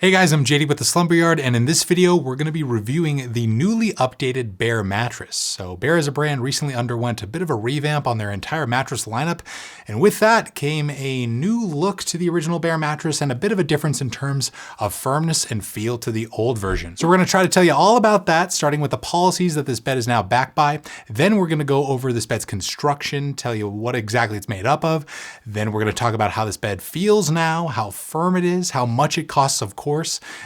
Hey guys, I'm JD with the Slumber Yard, and in this video, we're going to be reviewing the newly updated Bear mattress. So Bear as a brand recently underwent a bit of a revamp on their entire mattress lineup, and with that came a new look to the original Bear mattress and a bit of a difference in terms of firmness and feel to the old version. So we're going to try to tell you all about that, starting with the policies that this bed is now backed by. Then we're going to go over this bed's construction, tell you what exactly it's made up of. Then we're going to talk about how this bed feels now, how firm it is, how much it costs, of course.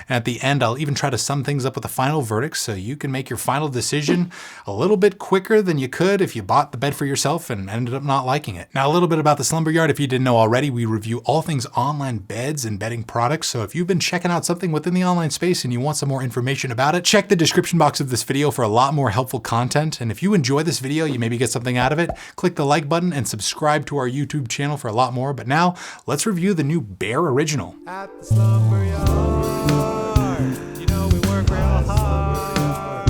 And at the end, I'll even try to sum things up with a final verdict so you can make your final decision a little bit quicker than you could if you bought the bed for yourself and ended up not liking it. Now, a little bit about the Slumber Yard. If you didn't know already, we review all things online beds and bedding products. So if you've been checking out something within the online space and you want some more information about it, check the description box of this video for a lot more helpful content. And if you enjoy this video, you maybe get something out of it, click the like button and subscribe to our YouTube channel for a lot more. But now let's review the new Bear Original. At the Slumber Yard, you know we work real hard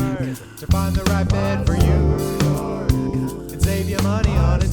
to find the right bed for you and save you money on it.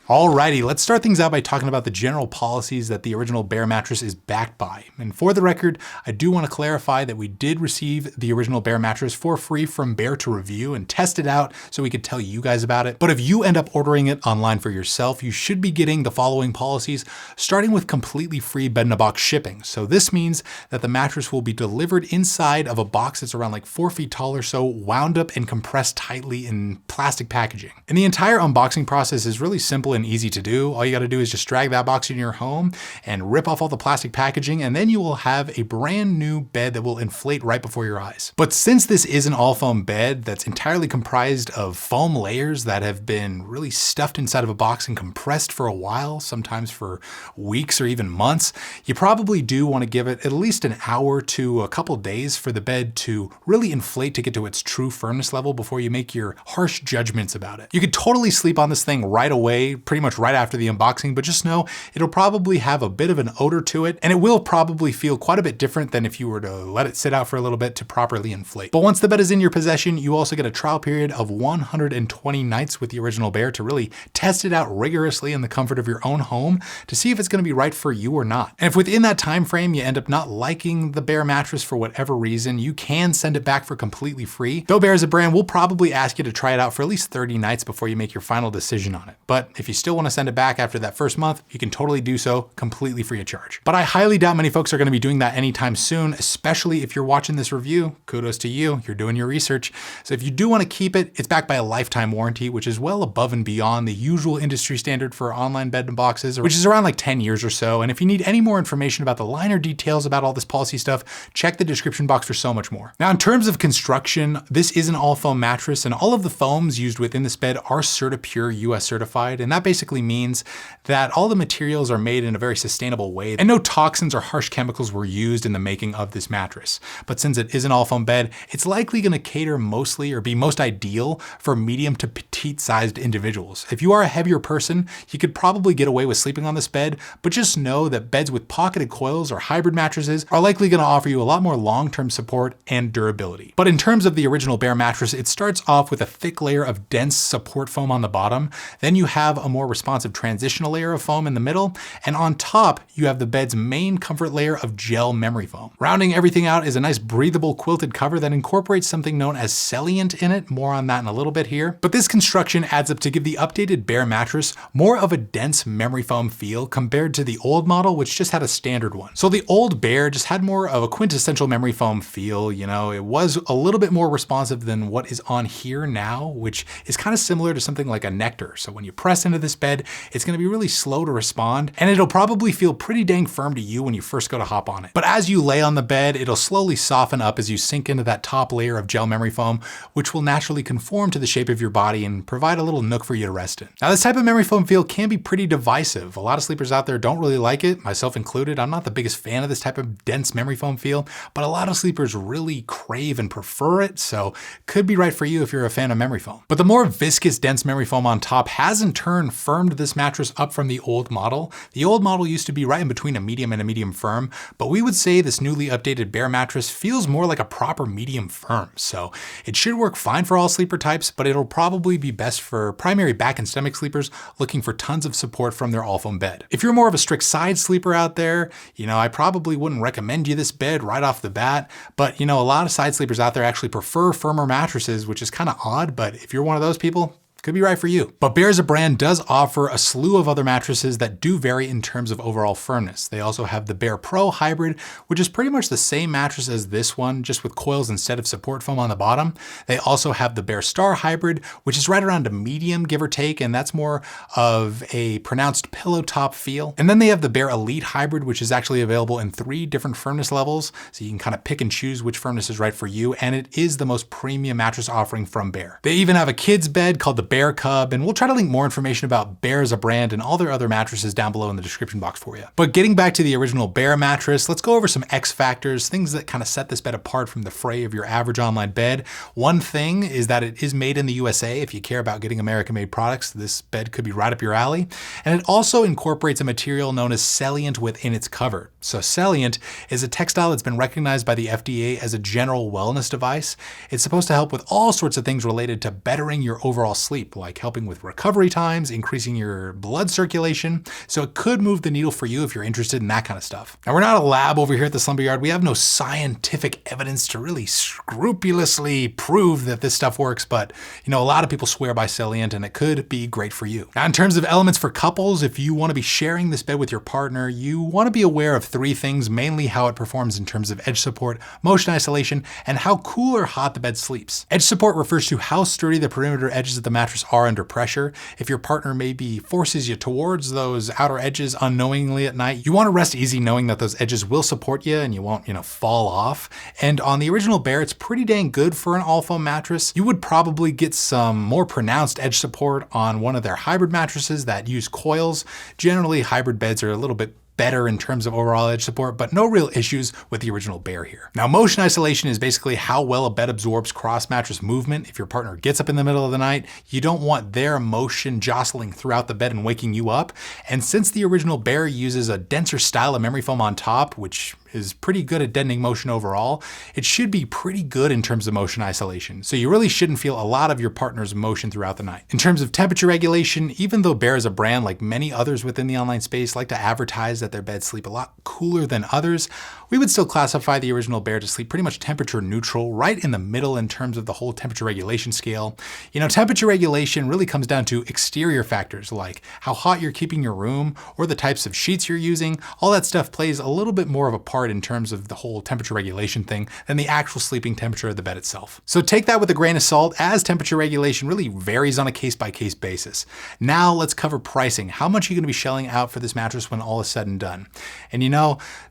Alrighty, let's start things out by talking about the general policies that the original Bear mattress is backed by. And for the record, I do want to clarify that we did receive the original Bear mattress for free from Bear to review and test it out so we could tell you guys about it. But if you end up ordering it online for yourself, you should be getting the following policies, starting with completely free bed-in-a-box shipping. So this means that the mattress will be delivered inside of a box that's around like 4 feet tall or so, wound up and compressed tightly in plastic packaging. And the entire unboxing process is really simple and easy to do. All you got to do is just drag that box in your home and rip off all the plastic packaging, and then you will have a brand new bed that will inflate right before your eyes. But since this is an all foam bed that's entirely comprised of foam layers that have been really stuffed inside of a box and compressed for a while, sometimes for weeks or even months, you probably do want to give it at least an hour to a couple days for the bed to really inflate to get to its true firmness level before you make your harsh judgments about it. You could totally sleep on this thing right away, pretty much right after the unboxing, but just know it'll probably have a bit of an odor to it, and it will probably feel quite a bit different than if you were to let it sit out for a little bit to properly inflate. But once the bed is in your possession, you also get a trial period of 120 nights with the original Bear to really test it out rigorously in the comfort of your own home to see if it's going to be right for you or not. And if within that time frame you end up not liking the Bear mattress for whatever reason, you can send it back for completely free. Though Bear as a brand will probably ask you to try it out for at least 30 nights before you make your final decision on it. But if you still want to send it back after that first month, you can totally do so completely free of charge. But I highly doubt many folks are going to be doing that anytime soon, especially if you're watching this review. Kudos to you, you're doing your research. So if you do want to keep it, it's backed by a lifetime warranty, which is well above and beyond the usual industry standard for online bed and boxes, which is around like 10 years or so. And if you need any more information about the liner details about all this policy stuff, check the description box for so much more. Now, in terms of construction, this is an all foam mattress, and all of the foams used within this bed are CertaPure US certified, and that basically means that all the materials are made in a very sustainable way and no toxins or harsh chemicals were used in the making of this mattress. But since it is an all foam bed, it's likely going to cater mostly or be most ideal for medium to petite sized individuals. If you are a heavier person, you could probably get away with sleeping on this bed, but just know that beds with pocketed coils or hybrid mattresses are likely going to offer you a lot more long-term support and durability. But in terms of the original Bear mattress, it starts off with a thick layer of dense support foam on the bottom. Then you have a more responsive transitional layer of foam in the middle, and on top you have the bed's main comfort layer of gel memory foam. Rounding everything out is a nice breathable quilted cover that incorporates something known as Celliant in it. More on that in a little bit here. But this construction adds up to give the updated Bear mattress more of a dense memory foam feel compared to the old model, which just had a standard one. So the old Bear just had more of a quintessential memory foam feel. You know, it was a little bit more responsive than what is on here now, which is kind of similar to something like a Nectar. So when you press into this bed, it's going to be really slow to respond, and it'll probably feel pretty dang firm to you when you first go to hop on it. But as you lay on the bed, it'll slowly soften up as you sink into that top layer of gel memory foam, which will naturally conform to the shape of your body and provide a little nook for you to rest in. Now, this type of memory foam feel can be pretty divisive. A lot of sleepers out there don't really like it, myself included. I'm not the biggest fan of this type of dense memory foam feel, but a lot of sleepers really crave and prefer it, so could be right for you if you're a fan of memory foam. But the more viscous, dense memory foam on top has in turn firmed this mattress up from the old model. The old model used to be right in between a medium and a medium firm, but we would say this newly updated Bear mattress feels more like a proper medium firm. So it should work fine for all sleeper types, but it'll probably be best for primary back and stomach sleepers looking for tons of support from their all foam bed. If you're more of a strict side sleeper out there, I probably wouldn't recommend you this bed right off the bat, but a lot of side sleepers out there actually prefer firmer mattresses, which is kind of odd, but if you're one of those people, could be right for you. But Bear as a brand does offer a slew of other mattresses that do vary in terms of overall firmness. They also have the Bear Pro Hybrid, which is pretty much the same mattress as this one, just with coils instead of support foam on the bottom. They also have the Bear Star Hybrid, which is right around a medium, give or take, and that's more of a pronounced pillow top feel. And then they have the Bear Elite Hybrid, which is actually available in 3 different firmness levels, so you can kind of pick and choose which firmness is right for you, and it is the most premium mattress offering from Bear. They even have a kids bed called the Bear Cub, and we'll try to link more information about Bear as a brand and all their other mattresses down below in the description box for you. But getting back to the original Bear mattress, let's go over some X factors, things that kind of set this bed apart from the fray of your average online bed. One thing is that it is made in the USA. If you care about getting American-made products, this bed could be right up your alley. And it also incorporates a material known as Celliant within its cover. So Celliant is a textile that's been recognized by the FDA as a general wellness device. It's supposed to help with all sorts of things related to bettering your overall sleep, like helping with recovery times, increasing your blood circulation. So it could move the needle for you if you're interested in that kind of stuff. Now, we're not a lab over here at the Slumber Yard. We have no scientific evidence to really scrupulously prove that this stuff works, but a lot of people swear by Celliant and it could be great for you. Now, in terms of elements for couples, if you want to be sharing this bed with your partner, you want to be aware of 3 things, mainly how it performs in terms of edge support, motion isolation, and how cool or hot the bed sleeps. Edge support refers to how sturdy the perimeter edges of the mattress are under pressure. If your partner maybe forces you towards those outer edges unknowingly at night, you want to rest easy knowing that those edges will support you and you won't, fall off. And on the original Bear, it's pretty dang good for an all foam mattress. You would probably get some more pronounced edge support on one of their hybrid mattresses that use coils. Generally, hybrid beds are a little bit better in terms of overall edge support, but no real issues with the original Bear here. Now, motion isolation is basically how well a bed absorbs cross mattress movement. If your partner gets up in the middle of the night, you don't want their motion jostling throughout the bed and waking you up. And since the original Bear uses a denser style of memory foam on top, which is pretty good at deadening motion overall, it should be pretty good in terms of motion isolation. So you really shouldn't feel a lot of your partner's motion throughout the night. In terms of temperature regulation, even though Bear is a brand like many others within the online space like to advertise that their beds sleep a lot cooler than others, we would still classify the original Bear to sleep pretty much temperature neutral, right in the middle in terms of the whole temperature regulation scale. Temperature regulation really comes down to exterior factors like how hot you're keeping your room or the types of sheets you're using. All that stuff plays a little bit more of a part in terms of the whole temperature regulation thing than the actual sleeping temperature of the bed itself. So take that with a grain of salt, as temperature regulation really varies on a case-by-case basis. Now let's cover pricing. How much are you going to be shelling out for this mattress when all is said and done? And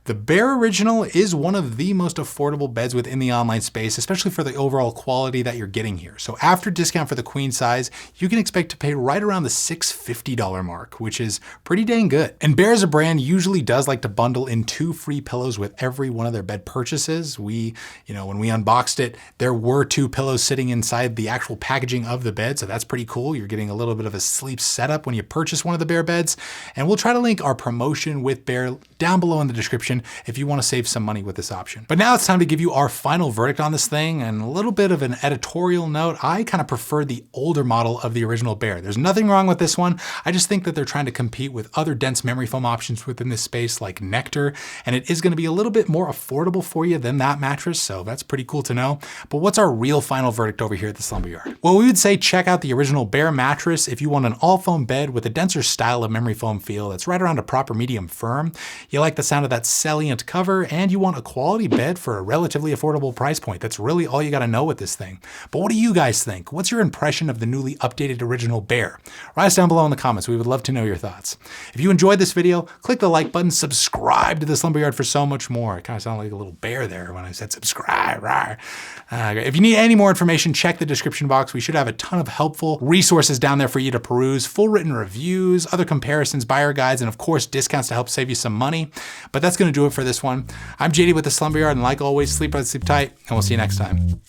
the Bear Original is one of the most affordable beds within the online space, especially for the overall quality that you're getting here. So after discount for the queen size, you can expect to pay right around the $650 mark, which is pretty dang good. And Bear as a brand usually does like to bundle in 2 free pillows with every one of their bed purchases. When we unboxed it, there were 2 pillows sitting inside the actual packaging of the bed, so that's pretty cool. You're getting a little bit of a sleep setup when you purchase one of the Bear beds. And we'll try to link our promotion with Bear down below in the description if you want to save some money with this option. But now it's time to give you our final verdict on this thing, and a little bit of an editorial note. I kind of prefer the older model of the original Bear. There's nothing wrong with this one. I just think that they're trying to compete with other dense memory foam options within this space like Nectar, and it is going to be a little bit more affordable for you than that mattress, so that's pretty cool to know. But what's our real final verdict over here at the Slumber Yard? Well, we would say check out the original Bear mattress if you want an all foam bed with a denser style of memory foam feel that's right around a proper medium firm. You like the sound of that Celliant cover, and you want a quality bed for a relatively affordable price point. That's really all you got to know with this thing. But what do you guys think? What's your impression of the newly updated original Bear? Write us down below in the comments. We would love to know your thoughts. If you enjoyed this video, click the like button, subscribe to the Slumber Yard for so much more. I kind of sound like a little bear there when I said subscribe. If you need any more information, check the description box. We should have a ton of helpful resources down there for you to peruse, full written reviews, other comparisons, buyer guides, and of course, discounts to help save you some money. But that's going to do it for this one. I'm JD with the Slumber Yard, and like always, sleep right, sleep tight, and we'll see you next time.